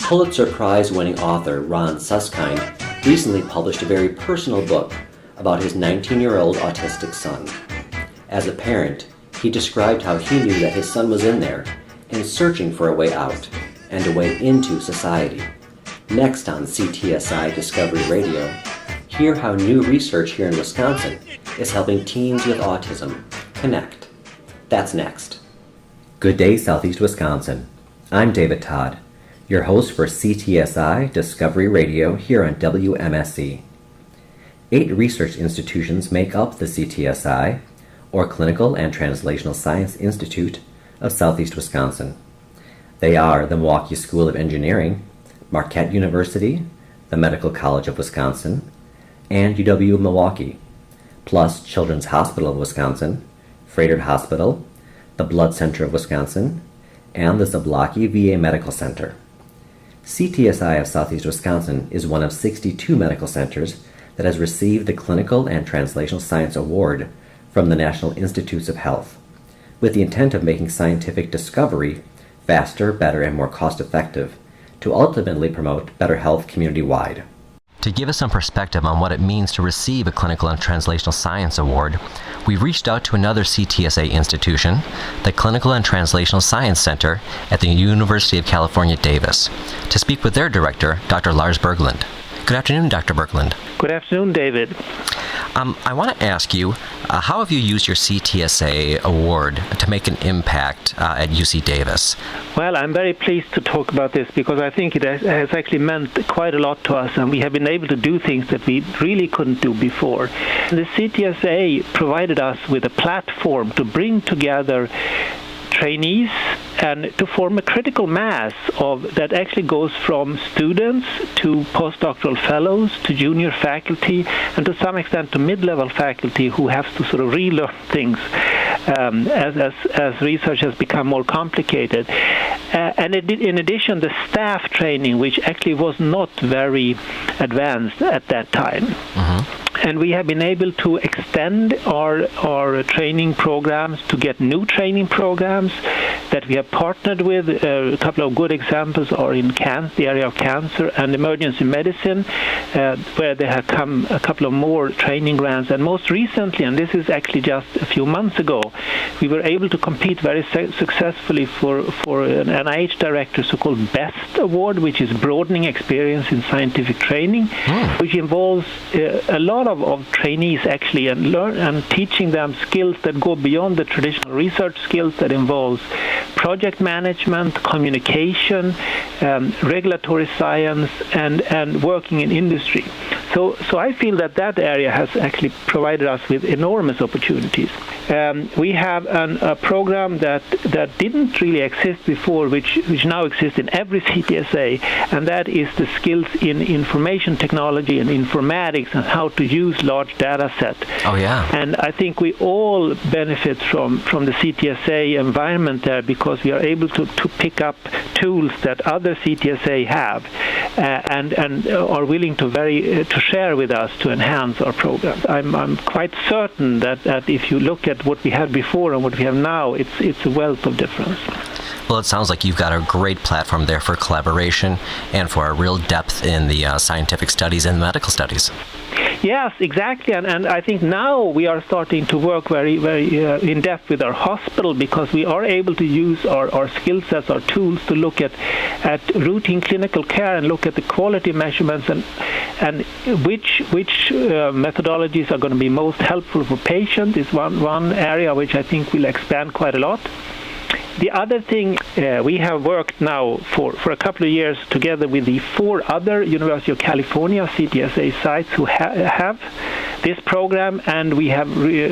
Pulitzer Prize-winning author Ron Suskind recently published a very personal book about his 19-year-old autistic son. As a parent, he described how he knew that his son was in there and searching for a way out and a way into society. Next on CTSI Discovery Radio, hear how new research here in Wisconsin is helping teens with autism connect. That's next. Good day, Southeast Wisconsin. I'm David Todd, your host for CTSI Discovery Radio here on WMSC. 8 research institutions make up the CTSI, or Clinical and Translational Science Institute of Southeast Wisconsin. They are the Milwaukee School of Engineering, Marquette University, the Medical College of Wisconsin, and UW-Milwaukee, plus Children's Hospital of Wisconsin, Froedtert Hospital, the Blood Center of Wisconsin, and the Zablocki VA Medical Center. CTSI of Southeast Wisconsin is one of 62 medical centers that has received the Clinical and Translational Science Award from the National Institutes of Health, with the intent of making scientific discovery faster, better, and more cost-effective to ultimately promote better health community-wide. To give us some perspective on what it means to receive a Clinical and Translational Science Award, we reached out to another CTSA institution, the Clinical and Translational Science Center at the University of California, Davis, to speak with their director, Dr. Lars Berglund. Good afternoon, Dr. Berglund. Good afternoon, David. I want to ask you, how have you used your CTSA award to make an impact at UC-Davis? Well, I'm very pleased to talk about this because I think it has actually meant quite a lot to us, and we have been able to do things that we really couldn't do before. The CTSA provided us with a platform to bring together trainees and to form a critical mass of that actually goes from students to postdoctoral fellows to junior faculty and to some extent to mid-level faculty who have to sort of relearn things as research has become more complicated. And in addition, the staff training, which actually was not very advanced at that time. Mm-hmm. And we have been able to extend our training programs to get new training programs that we have partnered with. A couple of good examples are in the area of cancer and emergency medicine, where there have come a couple of more training grants. And most recently, and this is actually just a few months ago, we were able to compete very successfully for an NIH director so-called BEST award, which is Broadening Experience in Scientific Training, which involves a lot of trainees actually and teaching them skills that go beyond the traditional research skills that involves project management, communication, regulatory science, and working in industry. So I feel that area has actually provided us with enormous opportunities. We have a program that didn't really exist before, which now exists in every CTSA, and that is the skills in information technology and informatics and how to use large data set. Oh, yeah. And I think we all benefit from the CTSA environment there because we are able to pick up tools that other CTSA have and are willing to share with us to enhance our program. I'm quite certain that if you look at what we had before and what we have now, it's a wealth of difference. Well, it sounds like you've got a great platform there for collaboration and for a real depth in the scientific studies and medical studies. Yes, exactly, and I think now we are starting to work very, very in depth with our hospital because we are able to use our skill sets, our tools to look at routine clinical care and look at the quality measurements and which methodologies are going to be most helpful for patients is one area which I think will expand quite a lot. The other thing, we have worked now for a couple of years together with the 4 other University of California CTSA sites who have this program, and we have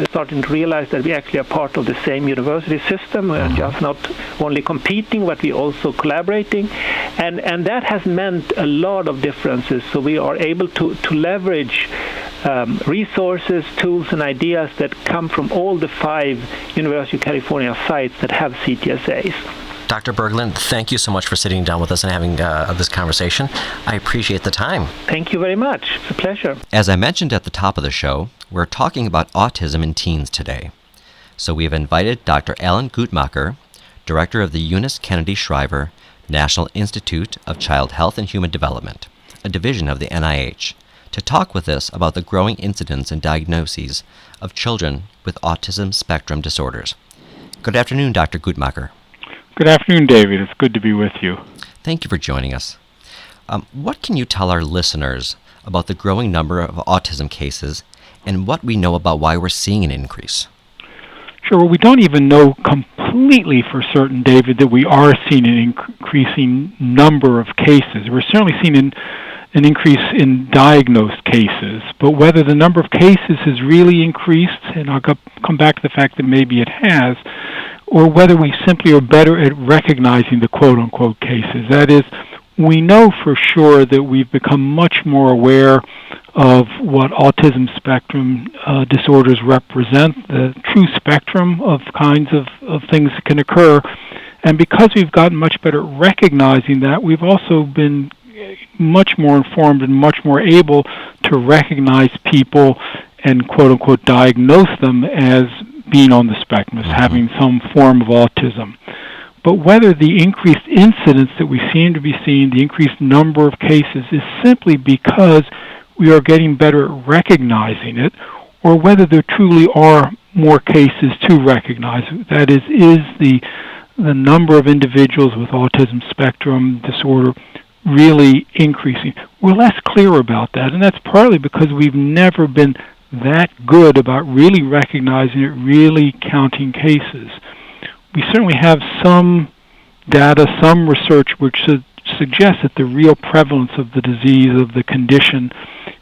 started to realize that we actually are part of the same university system. We're just not only competing, but we're also collaborating. And that has meant a lot of differences. So we are able to leverage resources, tools, and ideas that come from all the 5 University of California sites that have CTSAs. Dr. Berglund, thank you so much for sitting down with us and having this conversation. I appreciate the time. Thank you very much. It's a pleasure. As I mentioned at the top of the show, we're talking about autism in teens today. So we have invited Dr. Alan Guttmacher, director of the Eunice Kennedy Shriver National Institute of Child Health and Human Development, a division of the NIH, to talk with us about the growing incidence and diagnoses of children with autism spectrum disorders. Good afternoon, Dr. Guttmacher. Good afternoon, David. It's good to be with you. Thank you for joining us. What can you tell our listeners about the growing number of autism cases and what we know about why we're seeing an increase? Sure. Well, we don't even know completely for certain, David, that we are seeing an increasing number of cases. We're certainly seeing an increase in diagnosed cases, but whether the number of cases has really increased, and I'll come back to the fact that maybe it has, or whether we simply are better at recognizing the quote-unquote cases. That is, we know for sure that we've become much more aware of what autism spectrum disorders represent, the true spectrum of kinds of things that can occur. And because we've gotten much better at recognizing that, we've also been much more informed and much more able to recognize people and quote-unquote diagnose them as being on the spectrum, as having some form of autism. But whether the increased incidence that we seem to be seeing, the increased number of cases, is simply because we are getting better at recognizing it, or whether there truly are more cases to recognize. That is the number of individuals with autism spectrum disorder really increasing. We're less clear about that, and that's partly because we've never been that good about really recognizing it, really counting cases. We certainly have some data, some research which suggests that the real prevalence of the disease, of the condition,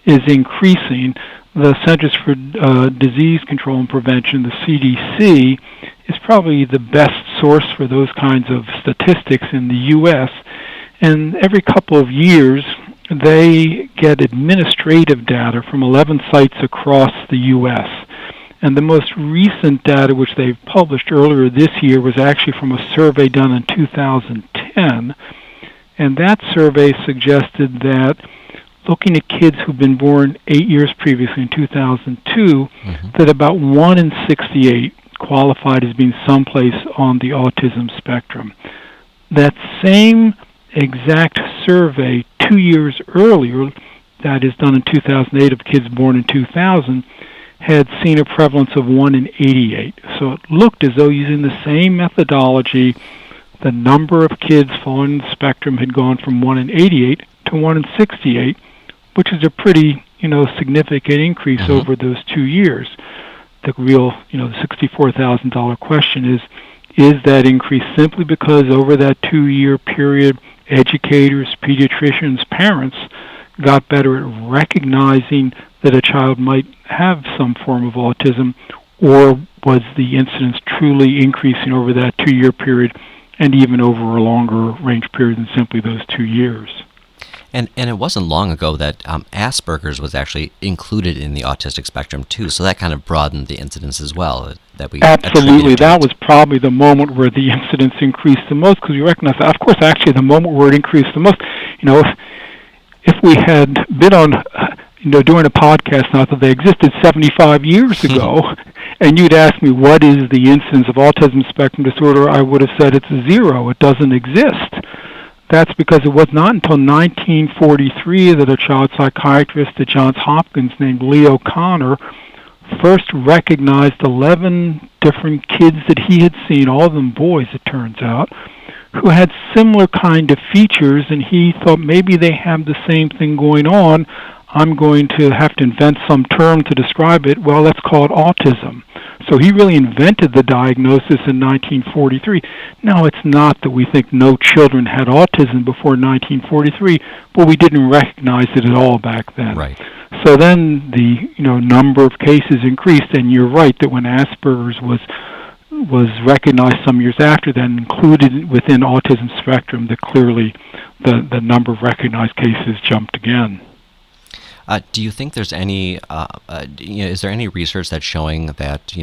is increasing. The Centers for Disease Control and Prevention, the CDC, is probably the best source for those kinds of statistics in the U.S., and every couple of years they get administrative data from 11 sites across the U.S., and the most recent data, which they've published earlier this year, was actually from a survey done in 2010. And that survey suggested that, looking at kids who've been born 8 years previously in 2002, that about 1 in 68 qualified as being someplace on the autism spectrum. That same exact survey 2 years earlier, that is done in 2008 of kids born in 2000, had seen a prevalence of 1 in 88. So it looked as though, using the same methodology, the number of kids falling in the spectrum had gone from 1 in 88 to 1 in 68, which is a pretty, significant increase over those 2 years. The real, the $64,000 question is that increase simply because over that 2-year period, educators, pediatricians, parents got better at recognizing that a child might have some form of autism, or was the incidence truly increasing over that 2-year period and even over a longer range period than simply those 2 years? And it wasn't long ago that Asperger's was actually included in the autistic spectrum too, so that kind of broadened the incidence as well. Absolutely. That was probably the moment where the incidence increased the most, because we recognize that. Of course, actually, the moment where it increased the most, if we had been on, doing a podcast, not that they existed 75 years ago, and you'd asked me what is the incidence of autism spectrum disorder, I would have said it's 0. It doesn't exist. That's because it was not until 1943 that a child psychiatrist at Johns Hopkins named Leo Kanner first recognized 11 different kids that he had seen, all of them boys, it turns out, who had similar kind of features, and he thought maybe they have the same thing going on. I'm going to have to invent some term to describe it. Well, let's call it autism. So he really invented the diagnosis in 1943. Now, it's not that we think no children had autism before 1943, but we didn't recognize it at all back then. Right. So then the number of cases increased, and you're right that when Asperger's was recognized some years after that, included within autism spectrum, that clearly the number of recognized cases jumped again. Do you think there's any, is there any research that's showing that,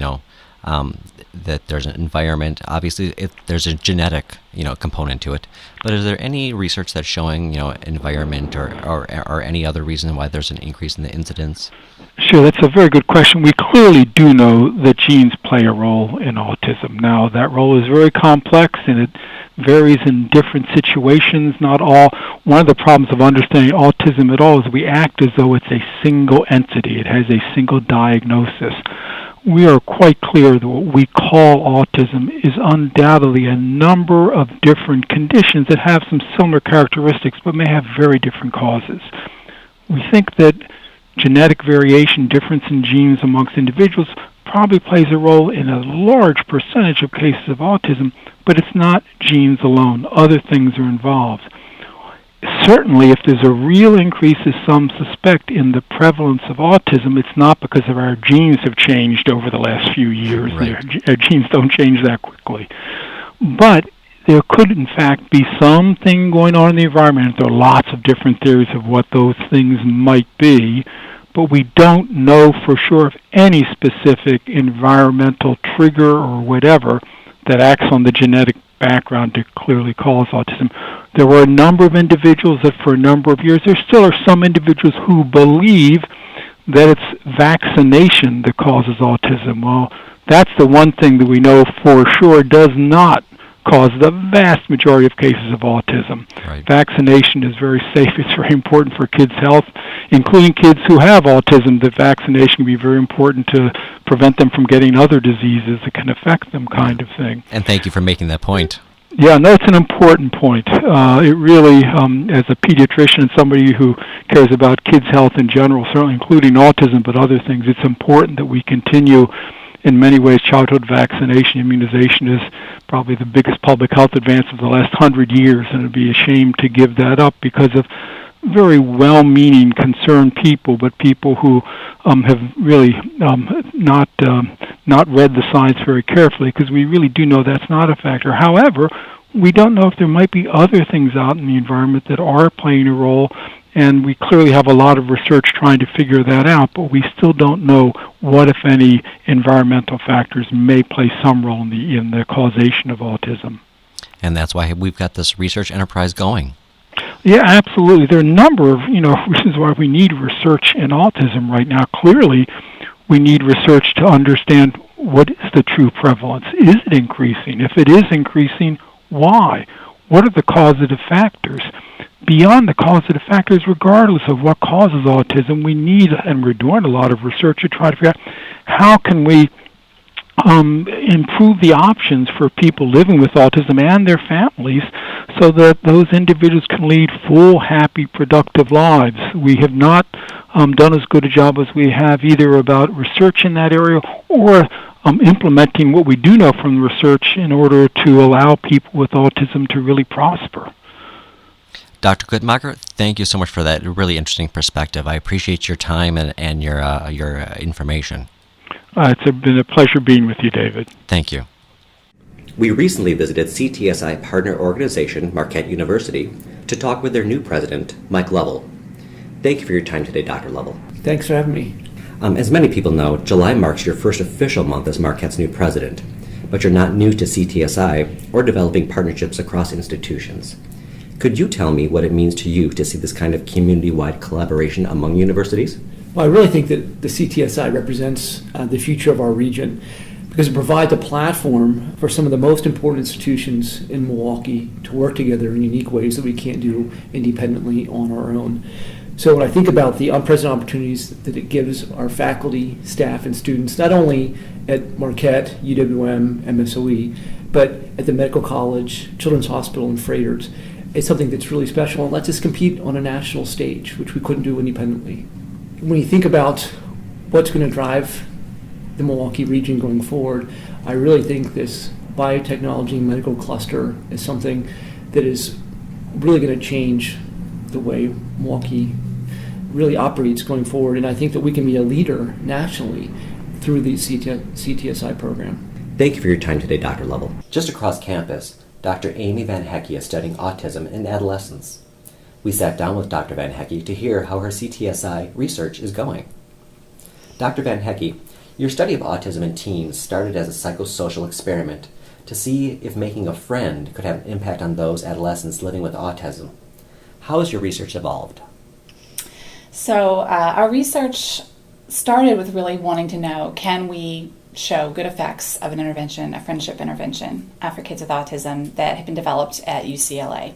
that there's an environment. Obviously, there's a genetic, component to it. But is there any research that's showing, environment or any other reason why there's an increase in the incidence? Sure, that's a very good question. We clearly do know that genes play a role in autism. Now, that role is very complex and it varies in different situations, not all. One of the problems of understanding autism at all is we act as though it's a single entity. It has a single diagnosis. We are quite clear that what we call autism is undoubtedly a number of different conditions that have some similar characteristics but may have very different causes. We think that genetic variation, difference in genes amongst individuals, probably plays a role in a large percentage of cases of autism, but it's not genes alone. Other things are involved. Certainly, if there's a real increase, as some suspect, in the prevalence of autism, it's not because of our genes have changed over the last few years. Right. Our genes don't change that quickly. But there could, in fact, be something going on in the environment. There are lots of different theories of what those things might be, but we don't know for sure of any specific environmental trigger or whatever that acts on the genetic background to clearly cause autism. There were a number of individuals that for a number of years, there still are some individuals who believe that it's vaccination that causes autism. Well, that's the one thing that we know for sure does not cause the vast majority of cases of autism. Right. Vaccination is very safe. It's very important for kids' health, including kids who have autism. That vaccination can be very important to prevent them from getting other diseases that can affect them, kind of thing. And thank you for making that point. Yeah, no, it's an important point. It really, as a pediatrician and somebody who cares about kids' health in general, certainly including autism, but other things, it's important that we continue. In many ways, childhood vaccination, immunization is probably the biggest public health advance of the last 100 years, and it would be a shame to give that up because of very well-meaning, concerned people, but people who have really not read the science very carefully, because we really do know that's not a factor. However, we don't know if there might be other things out in the environment that are playing a role, and we clearly have a lot of research trying to figure that out, but we still don't know what, if any, environmental factors may play some role in the causation of autism. And that's why we've got this research enterprise going. Yeah, absolutely. There are a number of reasons why we need research in autism right now. Clearly, we need research to understand what is the true prevalence. Is it increasing? If it is increasing, why? What are the causative factors? Beyond the causative factors, regardless of what causes autism, we need, and we're doing a lot of research to try to figure out how can we improve the options for people living with autism and their families so that those individuals can lead full, happy, productive lives. We have not done as good a job as we have either about research in that area or implementing what we do know from the research in order to allow people with autism to really prosper. Dr. Guttmacher, thank you so much for that really interesting perspective. I appreciate your time and your information. It's been a pleasure being with you, David. Thank you. We recently visited CTSI partner organization, Marquette University, to talk with their new president, Mike Lovell. Thank you for your time today, Dr. Lovell. Thanks for having me. As many people know, July marks your first official month as Marquette's new president, but you're not new to CTSI or developing partnerships across institutions. Could you tell me what it means to you to see this kind of community-wide collaboration among universities? Well, I really think that the CTSI represents the future of our region because it provides a platform for some of the most important institutions in Milwaukee to work together in unique ways that we can't do independently on our own. So when I think about the unprecedented opportunities that it gives our faculty, staff, and students, not only at Marquette, UWM, MSOE, but at the Medical College, Children's Hospital, and Freighters, it's something that's really special and lets us compete on a national stage, which we couldn't do independently. When you think about what's going to drive the Milwaukee region going forward, I really think this biotechnology medical cluster is something that is really going to change the way Milwaukee really operates going forward, and I think that we can be a leader nationally through the CTSI program. Thank you for your time today, Dr. Lovell. Just across campus, Dr. Amy Van Hecke is studying autism in adolescents. We sat down with Dr. Van Hecke to hear how her CTSI research is going. Dr. Van Hecke, Your study of autism in teens started as a psychosocial experiment to see if making a friend could have an impact on those adolescents living with autism. How has your research evolved? So our research started with really wanting to know, can we show good effects of an intervention, a friendship intervention for kids with autism that had been developed at UCLA.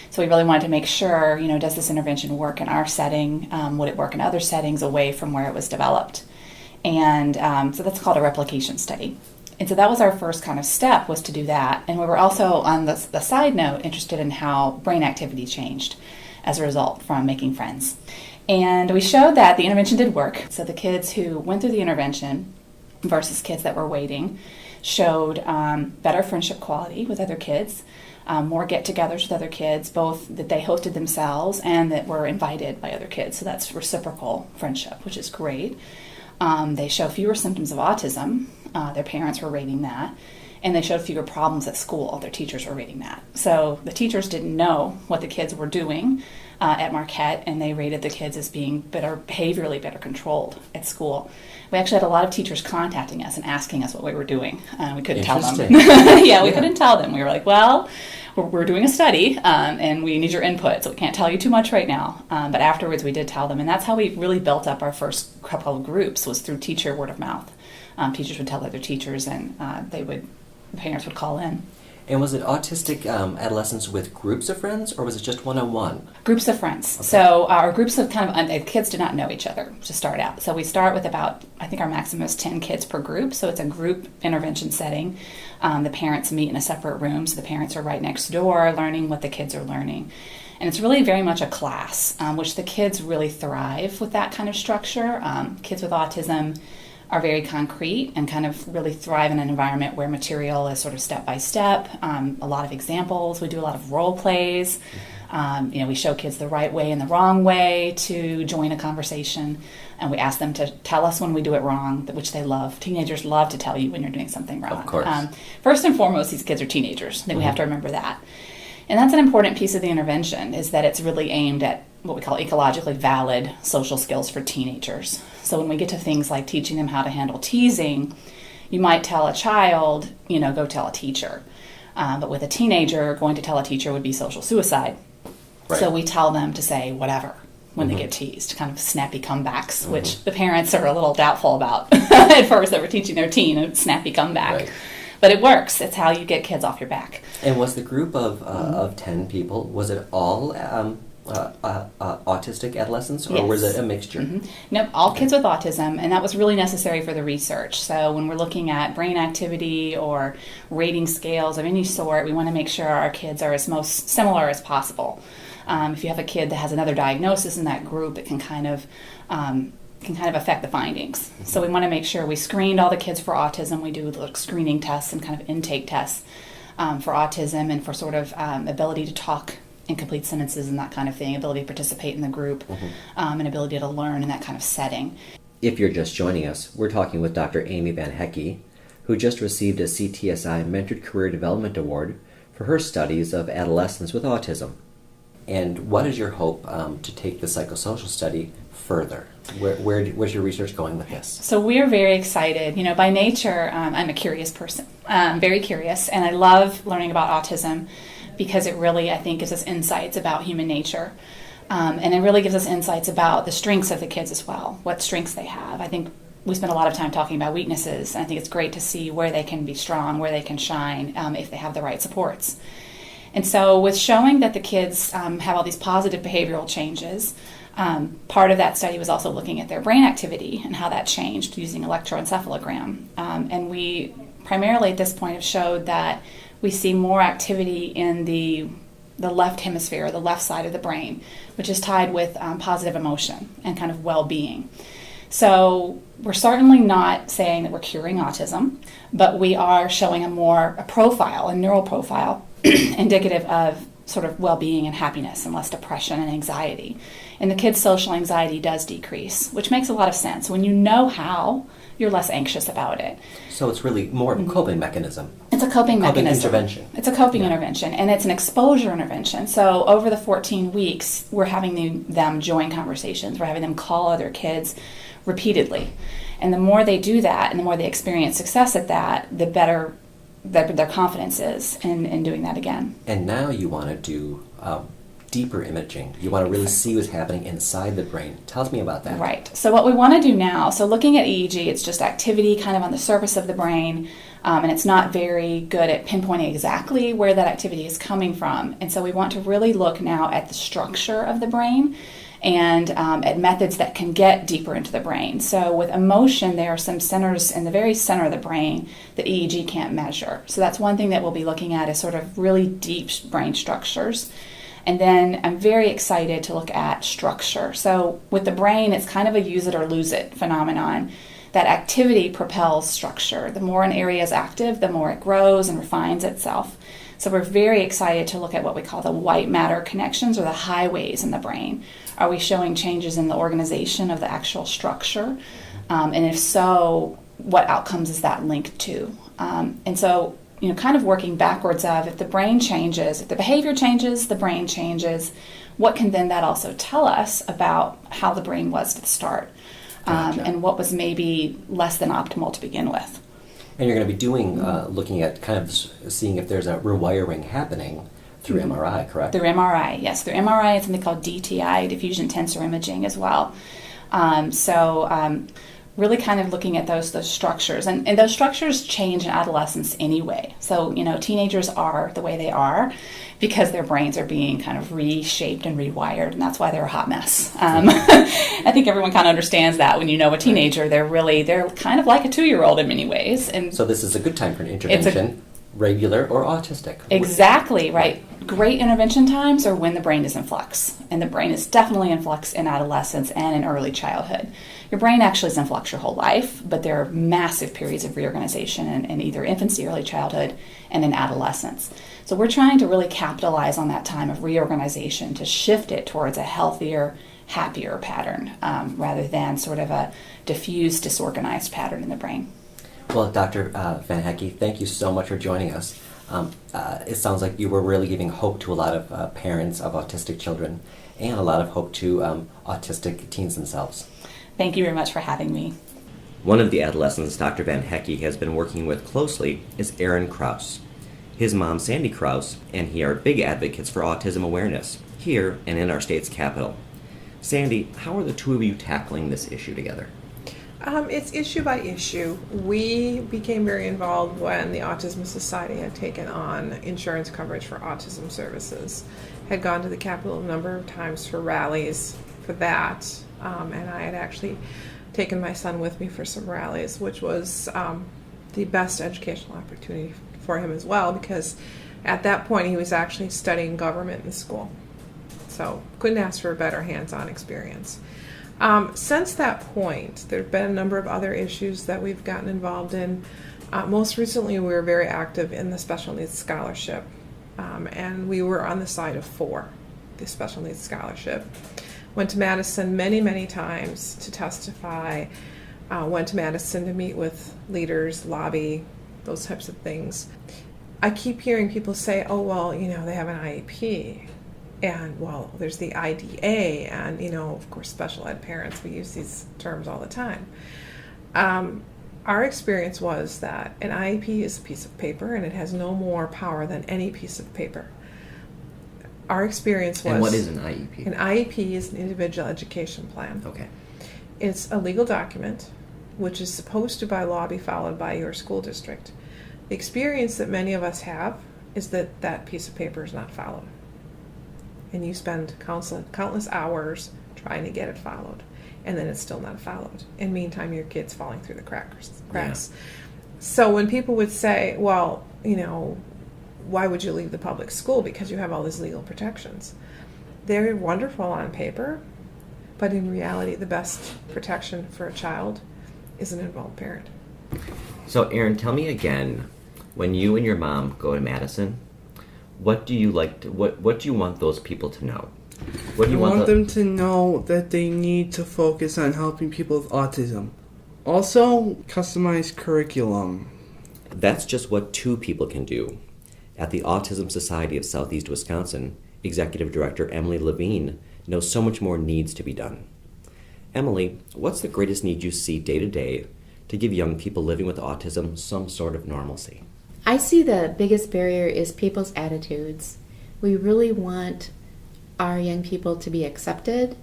So we really wanted to make sure, does this intervention work in our setting? Would it work in other settings away from where it was developed? And so that's called a replication study. And so that was our first kind of step, was to do that. And we were also, on the side note, interested in how brain activity changed as a result from making friends. And we showed that the intervention did work. So the kids who went through the intervention versus kids that were waiting showed better friendship quality with other kids, more get-togethers with other kids, both that they hosted themselves and that were invited by other kids. So that's reciprocal friendship, which is great. They show fewer symptoms of autism. Their parents were rating that. And they showed fewer problems at school. Their teachers were rating that. So the teachers didn't know what the kids were doing at Marquette, and they rated the kids as being behaviorally better controlled at school. We actually had a lot of teachers contacting us and asking us what we were doing. We couldn't tell them. We couldn't tell them. We were like, well, we're doing a study, and we need your input, so we can't tell you too much right now. But afterwards, we did tell them, and that's how we really built up our first couple of groups, was through teacher word of mouth. Teachers would tell other teachers, and parents would call in. And was it autistic adolescents with groups of friends, or was it just one-on-one? Groups of friends. Okay. So our groups of kids did not know each other to start out. So we start with about, I think our maximum is 10 kids per group. So it's a group intervention setting. The parents meet in a separate room, so the parents are right next door learning what the kids are learning. And it's really very much a class, which the kids really thrive with that kind of structure. Kids with autism are very concrete and kind of really thrive in an environment where material is sort of step by step, a lot of examples. We do a lot of role plays. We show kids the right way and the wrong way to join a conversation, and we ask them to tell us when we do it wrong, which they love. Teenagers love to tell you when you're doing something wrong. Of course. First and foremost, these kids are teenagers. I think we have to remember that. And that's an important piece of the intervention, is that it's really aimed at what we call ecologically valid social skills for teenagers. So when we get to things like teaching them how to handle teasing, you might tell a child, go tell a teacher. But with a teenager, going to tell a teacher would be social suicide. Right. So we tell them to say whatever when they get teased, kind of snappy comebacks, which the parents are a little doubtful about at first. They were teaching their teen a snappy comeback. Right. But it works. It's how you get kids off your back. And was the group of 10 people, was it all autistic adolescents, or was it a mixture? No, all kids with autism, and that was really necessary for the research. So when we're looking at brain activity or rating scales of any sort, we want to make sure our kids are as most similar as possible. If you have a kid that has another diagnosis in that group, it can kind of affect the findings. So we want to make sure we screened all the kids for autism. We do screening tests and kind of intake tests for autism and for sort of ability to talk in complete sentences and that kind of thing, ability to participate in the group, and ability to learn in that kind of setting. If you're just joining us, we're talking with Dr. Amy Van Hecke, who just received a CTSI Mentored Career Development Award for her studies of adolescents with autism. And what is your hope to take the psychosocial study further? Where's your research going with this? So we're very excited. By nature, I'm a curious person. I'm very curious, and I love learning about autism because it really, I think, gives us insights about human nature. And it really gives us insights about the strengths of the kids as well, what strengths they have. I think we spend a lot of time talking about weaknesses, and I think it's great to see where they can be strong, where they can shine, if they have the right supports. And so with showing that the kids have all these positive behavioral changes, part of that study was also looking at their brain activity and how that changed using electroencephalogram. And we primarily at this point have showed that we see more activity in the left hemisphere, the left side of the brain, which is tied with positive emotion and kind of well-being. So we're certainly not saying that we're curing autism, but we are showing a neural profile indicative of sort of well-being and happiness and less depression and anxiety. And the kids' social anxiety does decrease, which makes a lot of sense. When you know how, you're less anxious about it. So it's really more of a coping mechanism. It's a coping mechanism. Intervention. It's a coping intervention, and it's an exposure intervention. So over the 14 weeks, we're having them join conversations. We're having them call other kids repeatedly. And the more they do that and the more they experience success at that, the better their confidence is in doing that again. And now you want to do deeper imaging. You want to really see what's happening inside the brain. Tell me about that. Right. So what we want to do now, so looking at EEG, it's just activity kind of on the surface of the brain, and it's not very good at pinpointing exactly where that activity is coming from. And so we want to really look now at the structure of the brain and at methods that can get deeper into the brain. So with emotion, there are some centers in the very center of the brain that EEG can't measure. So that's one thing that we'll be looking at, is sort of really deep brain structures. And then I'm very excited to look at structure. So with the brain, it's kind of a use it or lose it phenomenon. That activity propels structure. The more an area is active, the more it grows and refines itself. So we're very excited to look at what we call the white matter connections, or the highways in the brain. Are we showing changes in the organization of the actual structure? And if so, what outcomes is that linked to? And so, kind of working backwards of, if the brain changes, if the behavior changes, the brain changes, what can then that also tell us about how the brain was to start? Gotcha. And what was maybe less than optimal to begin with. And you're going to be doing, looking at kind of seeing if there's a rewiring happening through MRI, correct? Through MRI, yes. Through MRI and something called DTI, diffusion tensor imaging as well. Really kind of looking at those structures. And those structures change in adolescence anyway. So, teenagers are the way they are because their brains are being kind of reshaped and rewired, and that's why they're a hot mess. I think everyone kind of understands that when you know a teenager. They're kind of like a 2-year-old in many ways. And so this is a good time for an intervention, regular or autistic. Exactly, right. Great intervention times are when the brain is in flux. And the brain is definitely in flux in adolescence and in early childhood. Your brain actually is in flux your whole life, but there are massive periods of reorganization in either infancy, early childhood, and in adolescence. So we're trying to really capitalize on that time of reorganization to shift it towards a healthier, happier pattern, rather than sort of a diffused, disorganized pattern in the brain. Well, Dr. Van Hecke, thank you so much for joining us. It sounds like you were really giving hope to a lot of parents of autistic children, and a lot of hope to autistic teens themselves. Thank you very much for having me. One of the adolescents Dr. Van Hecke has been working with closely is Aaron Kraus. His mom, Sandy Kraus, and he are big advocates for autism awareness here and in our state's capital. Sandy, how are the two of you tackling this issue together? It's issue by issue. We became very involved when the Autism Society had taken on insurance coverage for autism services. Had gone to the Capitol a number of times for rallies for that, and I had actually taken my son with me for some rallies, which was the best educational opportunity for him as well, because at that point he was actually studying government in school. So couldn't ask for a better hands-on experience. Since that point, there have been a number of other issues that we've gotten involved in. Most recently, we were very active in the special needs scholarship, and we were on the side of 4, the special needs scholarship. Went to Madison many, many times to testify, went to Madison to meet with leaders, lobby, those types of things. I keep hearing people say, oh, well, they have an IEP. And, well, there's the IDA, and, of course, special ed parents, we use these terms all the time. Our experience was that an IEP is a piece of paper, and it has no more power than any piece of paper. Our experience was... And what is an IEP? An IEP is an individual education plan. Okay. It's a legal document, which is supposed to, by law, be followed by your school district. The experience that many of us have is that that piece of paper is not followed. And you spend countless hours trying to get it followed, and then it's still not followed. In the meantime, your kid's falling through the cracks. Yeah. So when people would say, well, why would you leave the public school? Because you have all these legal protections. They're wonderful on paper, but in reality, the best protection for a child is an involved parent. So, Aaron, tell me again, when you and your mom go to Madison, what do you what do you want those people to know? What do you want them to know that they need to focus on helping people with autism. Also, customized curriculum. That's just what 2 people can do. At the Autism Society of Southeast Wisconsin, Executive Director Emily Levine knows so much more needs to be done. Emily, what's the greatest need you see day to day to give young people living with autism some sort of normalcy? I see the biggest barrier is people's attitudes. We really want our young people to be accepted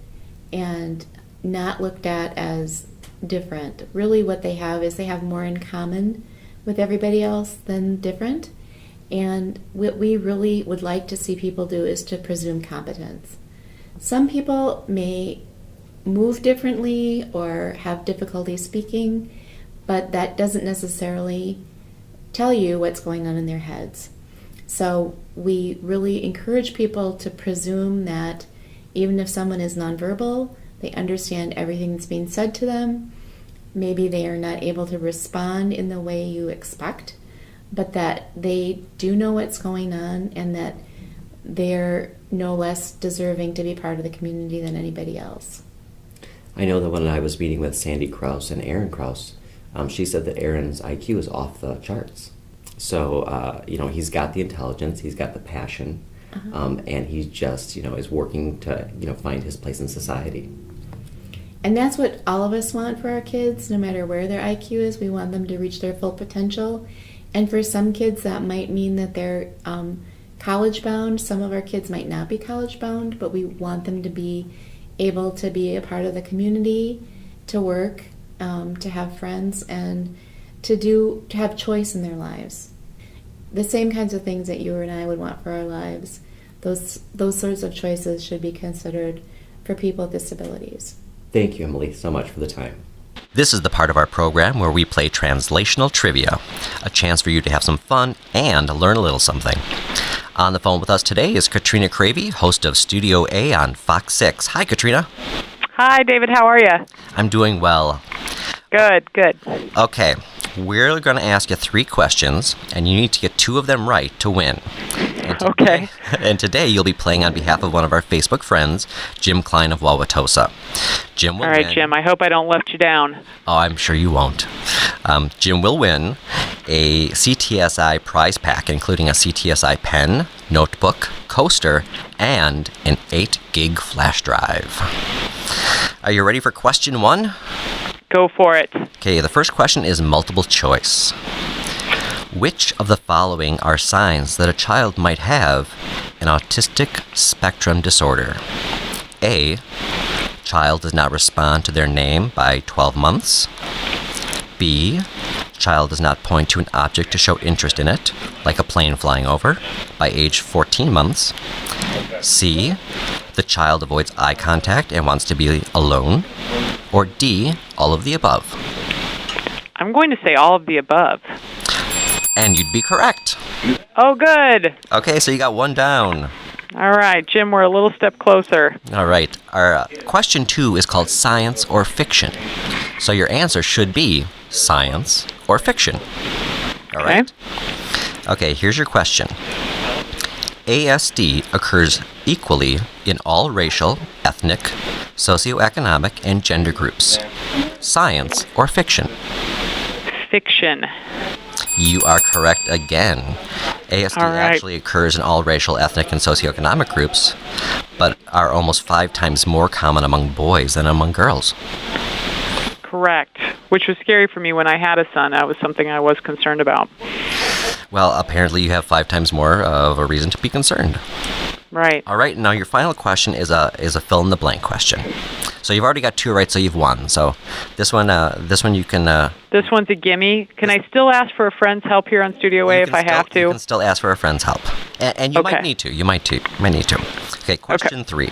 and not looked at as different. Really what they have more in common with everybody else than different. And what we really would like to see people do is to presume competence. Some people may move differently or have difficulty speaking, but that doesn't necessarily tell you what's going on in their heads. So we really encourage people to presume that even if someone is nonverbal, they understand everything that's being said to them. Maybe they are not able to respond in the way you expect, but that they do know what's going on and that they're no less deserving to be part of the community than anybody else. I know that when I was meeting with Sandy Krause and Aaron Krause, she said that Aaron's IQ is off the charts. So, he's got the intelligence, he's got the passion, and he just, is working to, find his place in society. And that's what all of us want for our kids, no matter where their IQ is. We want them to reach their full potential. And for some kids, that might mean that they're college-bound. Some of our kids might not be college-bound, but we want them to be able to be a part of the community, to work, to have friends, and to have choice in their lives. The same kinds of things that you and I would want for our lives, those sorts of choices should be considered for people with disabilities. Thank you, Emily, so much for the time. This is the part of our program where we play translational trivia, a chance for you to have some fun and learn a little something. On the phone with us today is Katrina Cravey, host of Studio A on Fox 6. Hi, Katrina. Hi, David. How are you? I'm doing well. Good. Okay, we're going to ask you 3 questions, and you need to get 2 of them right to win. Okay. And today you'll be playing on behalf of one of our Facebook friends, Jim Klein of Wauwatosa. Jim will All right, win. Jim, I hope I don't let you down. Oh, I'm sure you won't. Jim will win a CTSI prize pack, including a CTSI pen, notebook, coaster, and an 8-gig flash drive. Are you ready for question 1? Go for it. Okay, the first question is multiple choice. Which of the following are signs that a child might have an autistic spectrum disorder? A. Child does not respond to their name by 12 months. B. Child does not point to an object to show interest in it, like a plane flying over, by age 14 months. C. The child avoids eye contact and wants to be alone. Or D. All of the above. I'm going to say all of the above. And you'd be correct. Oh, good. Okay, so you got 1 down. All right, Jim, we're a little step closer. All right. Our question 2 is called science or fiction. So your answer should be science or fiction. All right? Okay, here's your question. ASD occurs equally in all racial, ethnic, socioeconomic, and gender groups. Science or fiction? Fiction. You are correct again. ASD actually occurs in all racial, ethnic, and socioeconomic groups, but are almost 5 times more common among boys than among girls. Correct. Which was scary for me when I had a son. That was something I was concerned about. Well, apparently you have 5 times more of a reason to be concerned. Right. All right, now your final question is a fill-in-the-blank question. So you've already got 2 right, so you've won. So this one you can... This one's a gimme. Can I still ask for a friend's help here on Studio A if I have to? You can still ask for a friend's help. And you might need to. You might need to. Okay, question 3.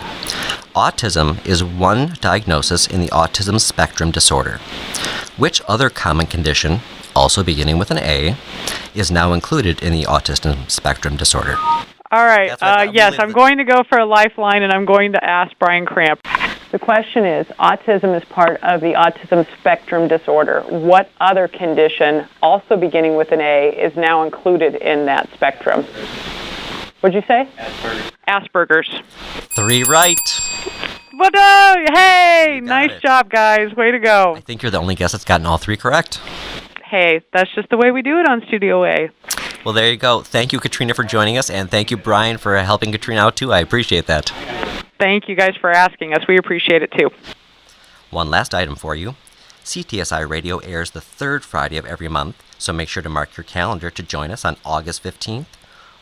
Autism is one diagnosis in the autism spectrum disorder. Which other common condition, also beginning with an A, is now included in the autism spectrum disorder? All right. Yes, I'm going to go for a lifeline, and I'm going to ask Brian Cramp. The question is, autism is part of the autism spectrum disorder. What other condition, also beginning with an A, is now included in that spectrum? What'd you say? Asperger's. 3 right. But hey, nice job, guys. Way to go. I think you're the only guest that's gotten all 3 correct. Hey, that's just the way we do it on Studio A. Well, there you go. Thank you, Katrina, for joining us, and thank you, Brian, for helping Katrina out, too. I appreciate that. Thank you guys for asking us. We appreciate it, too. One last item for you. CTSI Radio airs the third Friday of every month, so make sure to mark your calendar to join us on August 15th,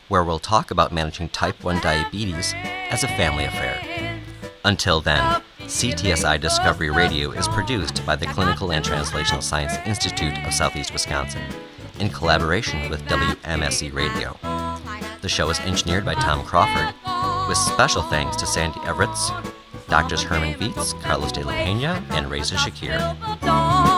where we'll talk about managing type 1 diabetes as a family affair. Until then, CTSI Discovery Radio is produced by the Clinical and Translational Science Institute of Southeast Wisconsin in collaboration with WMSE Radio. The show is engineered by Tom Crawford, with special thanks to Sandy Everetts, Doctors Herman Vietz, Carlos de la Peña, and Reza Shakir.